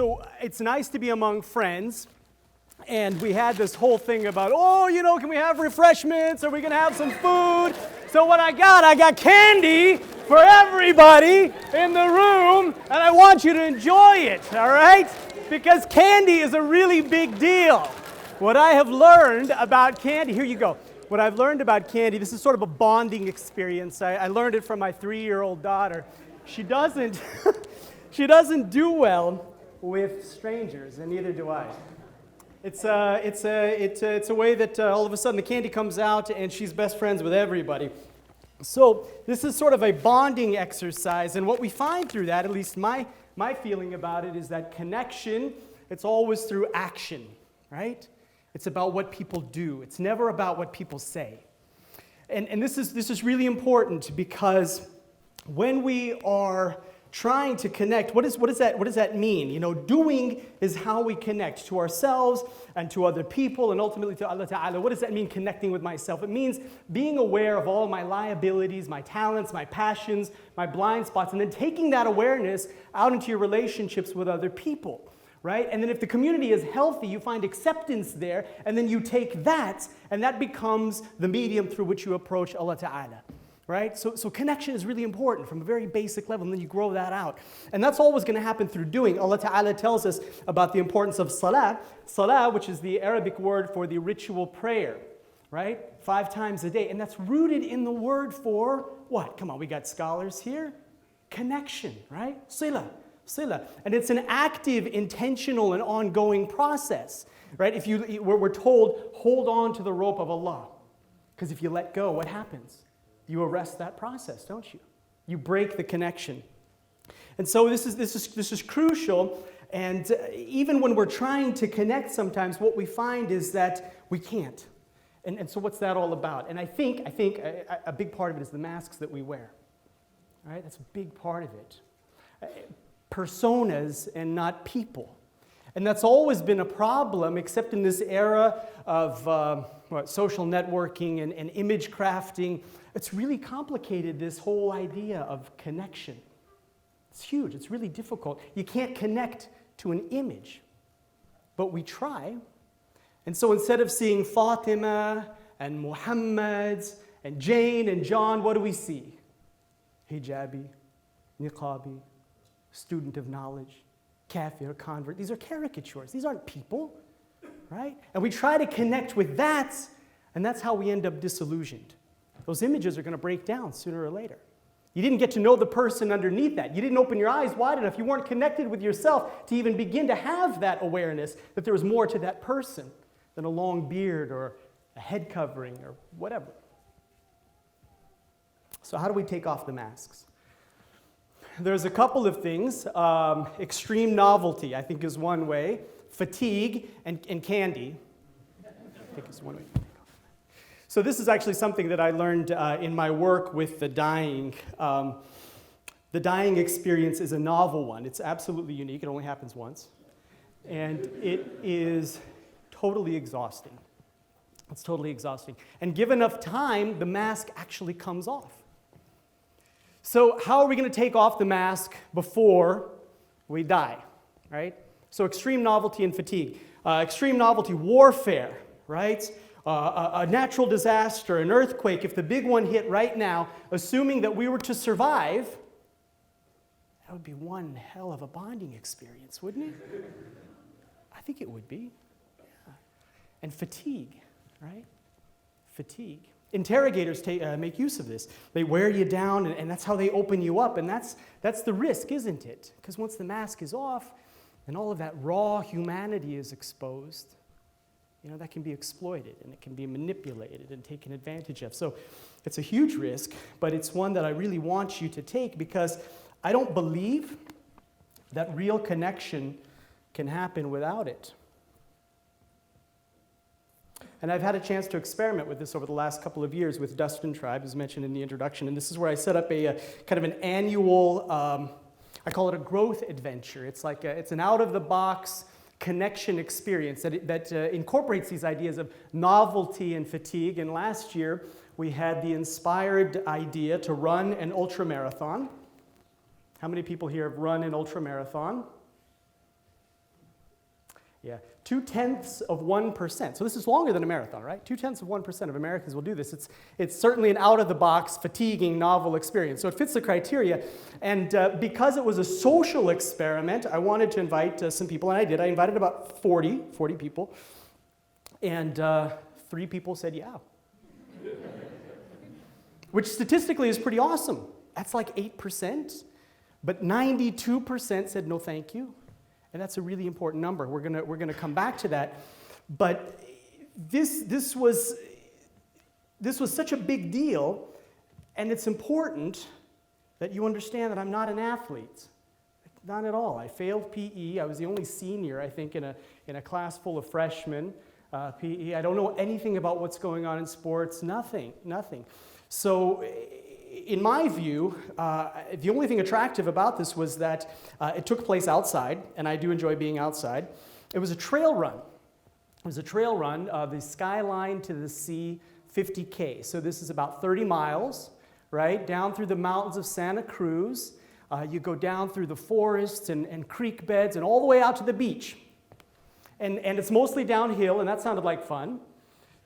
So it's nice to be among friends. And we had this whole thing about, oh, you know, can we have refreshments? Are we going to have some food? So what I got candy for everybody in the room, and I want you to enjoy it, all right? Because candy is a really big deal. What I have learned about candy, here you go. What I've learned about candy, this is sort of a bonding experience. I learned it from my 3-year-old daughter. She doesn't, she doesn't do well with strangers, and neither do I. It's a way that all of a sudden the candy comes out and she's best friends with everybody. So this is sort of a bonding exercise, and what we find through that, at least my feeling about it, is that connection, it's always through action, right? It's about what people do. It's never about what people say. And this is really important, because when we are trying to connect, what does that mean? You know, doing is how we connect to ourselves and to other people and ultimately to Allah Ta'ala. What does that mean, connecting with myself? It means being aware of all my liabilities, my talents, my passions, my blind spots, and then taking that awareness out into your relationships with other people, right? And then if the community is healthy, you find acceptance there, and then you take that, and that becomes the medium through which you approach Allah Ta'ala. Right? So connection is really important from a very basic level, and then you grow that out. And that's always going to happen through doing. Allah Ta'ala tells us about the importance of salah. Salah, which is the Arabic word for the ritual prayer, right? 5 times a day. And that's rooted in the word for what? Come on, we got scholars here. Connection, right? Sila. And it's an active, intentional, and ongoing process, right? We're told, hold on to the rope of Allah. Because if you let go, what happens? You arrest that process, don't you? You break the connection. And so this is crucial. And even when we're trying to connect sometimes, what we find is that we can't. And so what's that all about? And I think a big part of it is the masks that we wear. All right? That's a big part of it. Personas and not people. And that's always been a problem, except in this era of social networking and image crafting. It's really complicated, this whole idea of connection. It's huge. It's really difficult. You can't connect to an image. But we try. And so instead of seeing Fatima and Muhammad and Jane and John, what do we see? Hijabi, niqabi, student of knowledge, kafir, convert. These are caricatures. These aren't people, right? And we try to connect with that, and that's how we end up disillusioned. Those images are going to break down sooner or later. You didn't get to know the person underneath that. You didn't open your eyes wide enough. You weren't connected with yourself to even begin to have that awareness that there was more to that person than a long beard or a head covering or whatever. So how do we take off the masks? There's a couple of things. Extreme novelty, I think, is one way. Fatigue and candy, I think, is one way. So this is actually something that I learned in my work with the dying. The dying experience is a novel one. It's absolutely unique. It only happens once. And it is totally exhausting. It's totally exhausting. And given enough time, the mask actually comes off. So how are we going to take off the mask before we die, right? So extreme novelty and fatigue. Extreme novelty, warfare, right? A natural disaster, an earthquake, if the big one hit right now, assuming that we were to survive, that would be one hell of a bonding experience, wouldn't it? I think it would be. Yeah. And fatigue, right? Fatigue. Interrogators make use of this. They wear you down, and that's how they open you up, and that's the risk, isn't it? Because once the mask is off, and all of that raw humanity is exposed, you know, that can be exploited, and it can be manipulated and taken advantage of. So it's a huge risk, but it's one that I really want you to take, because I don't believe that real connection can happen without it. And I've had a chance to experiment with this over the last couple of years with Dustin Tribe, as mentioned in the introduction. And this is where I set up a kind of an annual, I call it a growth adventure. It's like it's an out-of-the-box connection experience that incorporates these ideas of novelty and fatigue. And last year, we had the inspired idea to run an ultramarathon. How many people here have run an ultramarathon? Yeah, 0.2%. So this is longer than a marathon, right? 0.2% of Americans will do this. It's certainly an out-of-the-box, fatiguing, novel experience. So it fits the criteria. And because it was a social experiment, I wanted to invite some people, and I did. I invited about 40 people. And 3 people said yeah. Which statistically is pretty awesome. That's like 8%. But 92% said no thank you. And that's a really important number. We're gonna come back to that. But this was such a big deal, and it's important that you understand that I'm not an athlete. Not at all. I failed PE. I was the only senior, I think, in a class full of freshmen. PE. I don't know anything about what's going on in sports. Nothing. So, in my view, the only thing attractive about this was that it took place outside, and I do enjoy being outside. It was a trail run. The skyline to the sea, 50K. So this is about 30 miles, right? Down through the mountains of Santa Cruz. You go down through the forests and creek beds and all the way out to the beach. And it's mostly downhill, and that sounded like fun.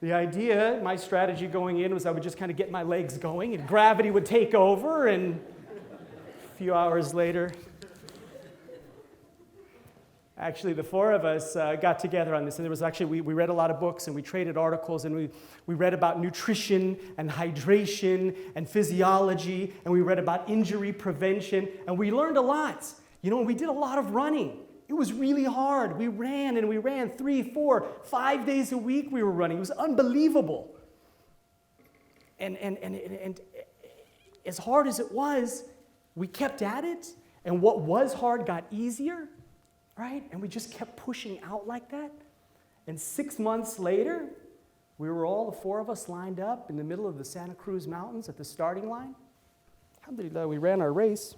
The idea, my strategy going in was I would just kind of get my legs going and gravity would take over, and a few hours later, actually the 4 of us got together on this, and there was actually, we read a lot of books and we traded articles, and we read about nutrition and hydration and physiology, and we read about injury prevention, and we learned a lot. You know, we did a lot of running. It was really hard. We ran 3, 4, 5 days a week we were running. It was unbelievable. And as hard as it was, we kept at it, and what was hard got easier, right? And we just kept pushing out like that. And 6 months later, we were all, the 4 of us, lined up in the middle of the Santa Cruz Mountains at the starting line. Alhamdulillah, we ran our race,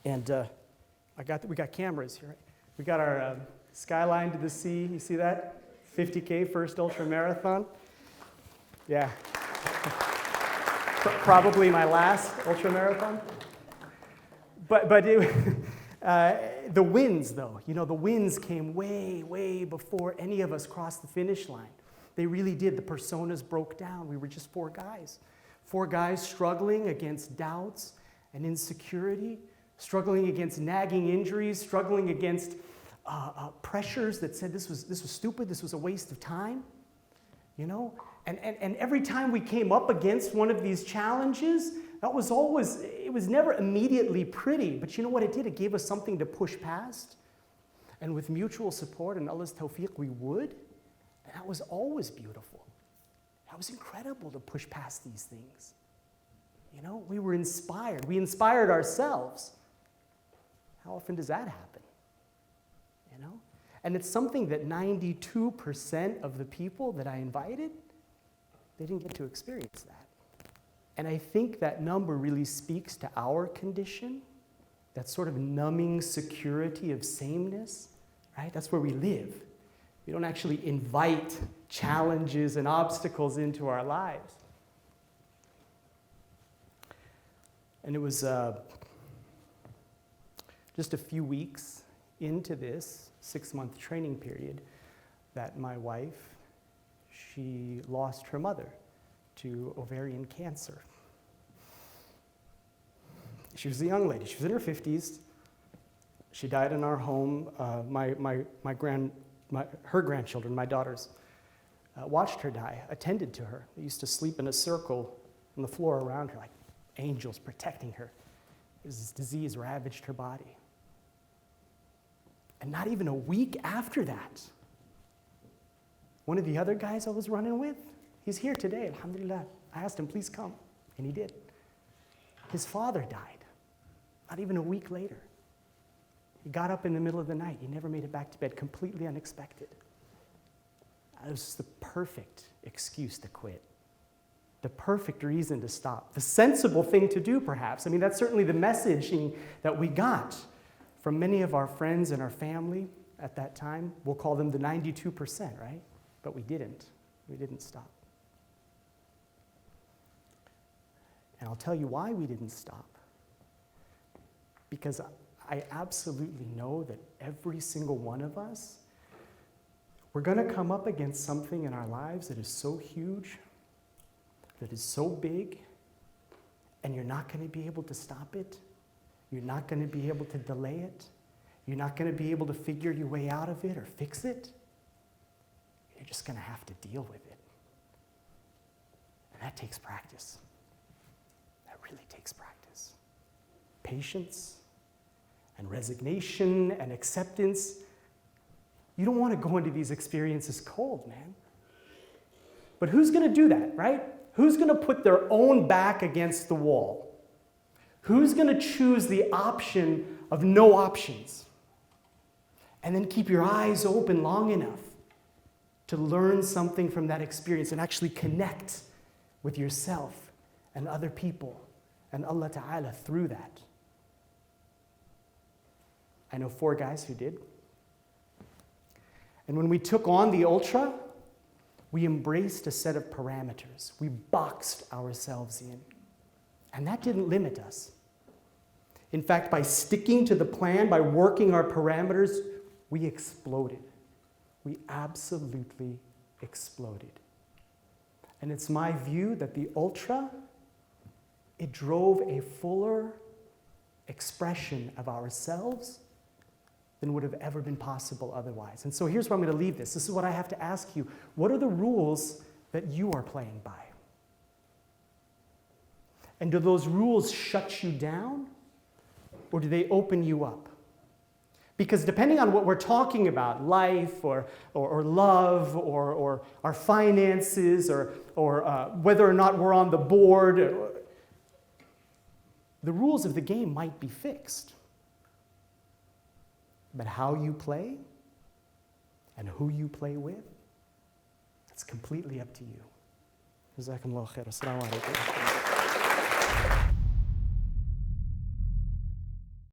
and we got cameras here. We got our skyline to the sea. You see that? 50K, first ultramarathon. Yeah. Probably my last ultramarathon. But the winds, though, the winds came way, way before any of us crossed the finish line. They really did. The personas broke down. We were just 4 guys. 4 guys struggling against doubts and insecurity, struggling against nagging injuries, struggling against pressures that said this was stupid, this was a waste of time, And every time we came up against one of these challenges, it was never immediately pretty, but you know what it did? It gave us something to push past. And with mutual support and Allah's tawfiq, we would. And that was always beautiful. That was incredible to push past these things. We were inspired. We inspired ourselves. How often does that happen? And it's something that 92% of the people that I invited, they didn't get to experience that. And I think that number really speaks to our condition, that sort of numbing security of sameness, right? That's where we live. We don't actually invite challenges and obstacles into our lives. And it was just a few weeks into this 6-month training period that my wife, she lost her mother to ovarian cancer. She was a young lady. She was in her 50s. She died in our home. Her grandchildren, my daughters, watched her die, attended to her. They used to sleep in a circle on the floor around her, like angels protecting her. This disease ravaged her body. And not even a week after that, one of the other guys I was running with, he's here today, alhamdulillah. I asked him, please come, and he did. His father died, not even a week later. He got up in the middle of the night. He never made it back to bed, completely unexpected. It was the perfect excuse to quit, the perfect reason to stop, the sensible thing to do, perhaps. I mean, that's certainly the messaging that we got from many of our friends and our family at that time. We'll call them the 92%, right? But we didn't. We didn't stop. And I'll tell you why we didn't stop. Because I absolutely know that every single one of us We're going to come up against something in our lives that is so huge, that is so big, and you're not going to be able to stop it. You're not going to be able to delay it. You're not going to be able to figure your way out of it or fix it. You're just going to have to deal with it. And that takes practice. That really takes practice. Patience and resignation and acceptance. You don't want to go into these experiences cold, man. But who's going to do that, right? Who's going to put their own back against the wall? Who's going to choose the option of no options? And then keep your eyes open long enough to learn something from that experience and actually connect with yourself and other people and Allah Ta'ala through that. I know 4 guys who did. And when we took on the ultra, we embraced a set of parameters. We boxed ourselves in. And that didn't limit us. In fact, by sticking to the plan, by working our parameters, we exploded. We absolutely exploded. And it's my view that the ultra, it drove a fuller expression of ourselves than would have ever been possible otherwise. And so here's where I'm going to leave this. This is what I have to ask you. What are the rules that you are playing by? And do those rules shut you down, or do they open you up? Because depending on what we're talking about, life or love or our finances or whether or not we're on the board, the rules of the game might be fixed. But how you play and who you play with, it's completely up to you. Jazakumullah khair. Assalamu alaikum.